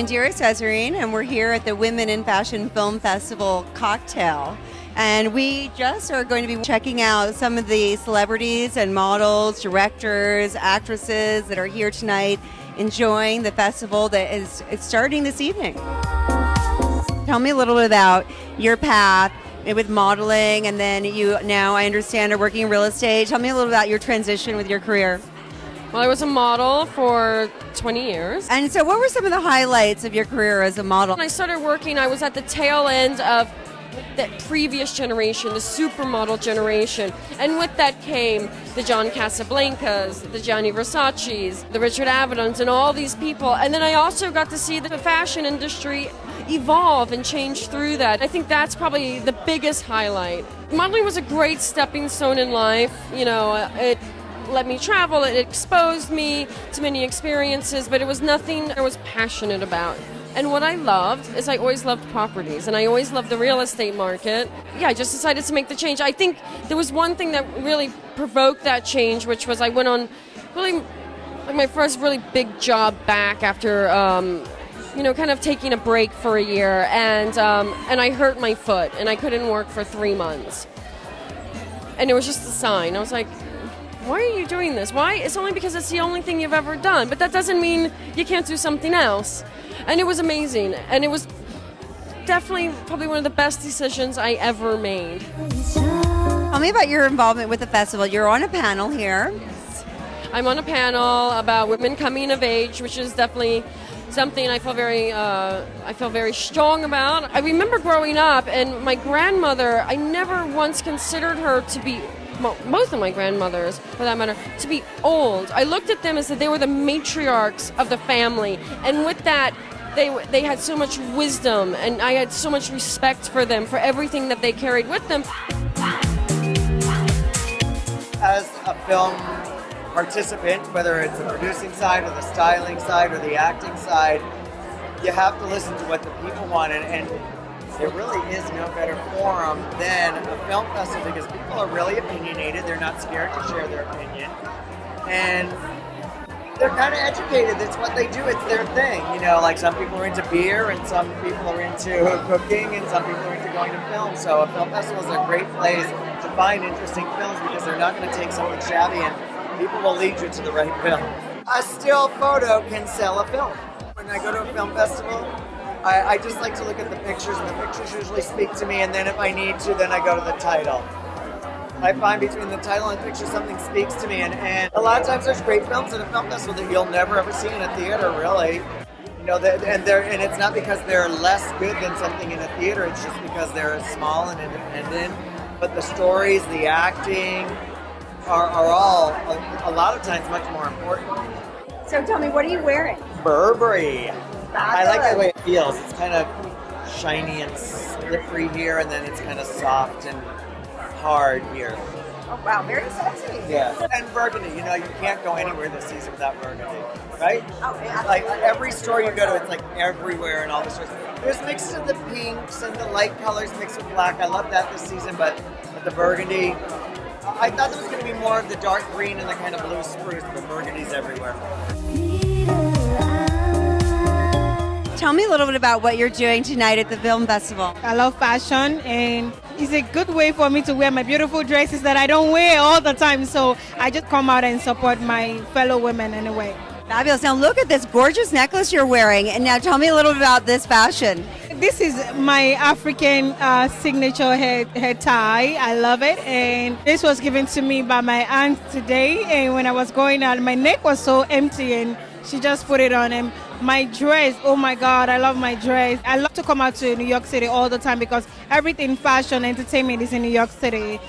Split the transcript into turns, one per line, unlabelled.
Indira Cesarine, and we're here at the Women in Fashion Film Festival cocktail. And we just are going to be checking out some of the celebrities and models, directors, actresses that are here tonight enjoying the festival that is starting this evening. Tell me a little bit about your path with modeling, and then you now, I understand, are working in real estate. Tell me a little about your transition with your career.
Well, I was a model for 20 years.
And so what were some of the highlights of your career as a model?
When I started working, I was at the tail end of that previous generation, the supermodel generation. And with that came the John Casablancas, the Gianni Versace's, the Richard Avedons, and all these people. And then I also got to see the fashion industry evolve and change through that. I think that's probably the biggest highlight. Modeling was a great stepping stone in life. You know, it let me travel, it exposed me to many experiences, but it was nothing I was passionate about. And what I loved is I always loved properties, and I always loved the real estate market. Yeah, I just decided to make the change. I think there was one thing that really provoked that change, which was I went on really like my first really big job back after kind of taking a break for a year, and I hurt my foot, and I couldn't work for 3 months. And it was just a sign. I was like, why are you doing this? Why? It's only because it's the only thing you've ever done. But that doesn't mean you can't do something else. And it was amazing. And it was definitely probably one of the best decisions I ever made.
Tell me about your involvement with the festival. You're on a panel here.
I'm on a panel about women coming of age, which is definitely something I feel very strong about. I remember growing up, and my grandmother, I never once considered her to be, both of my grandmothers, for that matter, to be old. I looked at them as if they were the matriarchs of the family, and with that, they had so much wisdom, and I had so much respect for them, for everything that they carried with them.
As a film participant, whether it's the producing side or the styling side or the acting side, you have to listen to what the people want, and there really is no better forum than a film festival because people are really opinionated. They're not scared to share their opinion, and they're kind of educated. It's what they do. It's their thing. You know, like some people are into beer, and some people are into cooking, and some people are into going to film. So a film festival is a great place to find interesting films because they're not going to take something shabby, and people will lead you to the right film. A still photo can sell a film. When I go to a film festival, I just like to look at the pictures, and the pictures usually speak to me, and then if I need to, then I go to the title. I find between the title and the picture something speaks to me, and a lot of times there's great films at a film festival that you'll never ever see in a theater, really. You know, and it's not because they're less good than something in a theater, it's just because they're small and independent, but the stories, the acting are all, a lot of times, much more important.
So tell me, what are you wearing?
Burberry. I like the way it feels. It's kind of shiny and slippery here, and then it's kind of soft and hard here.
Oh wow, very sexy.
Yeah. And burgundy. You know, you can't go anywhere this season without burgundy, right?
Oh, yeah.
Like every store you go to, it's like everywhere in all the stores. There's mixed of the pinks and the light colors mixed with black. I love that this season, but the burgundy, I thought there was going to be more of the dark green and the kind of blue spruce, but burgundy's everywhere.
Tell me a little bit about what you're doing tonight at the film festival.
I love fashion, and it's a good way for me to wear my beautiful dresses that I don't wear all the time. So I just come out and support my fellow women anyway.
Fabulous. Now look at this gorgeous necklace you're wearing. And now tell me a little bit about this fashion.
This is my African signature head tie. I love it, and this was given to me by my aunt today. And when I was going out, my neck was so empty, and she just put it on. And my dress, oh my God, I love my dress. I love to come out to New York City all the time because everything fashion, entertainment is in New York City.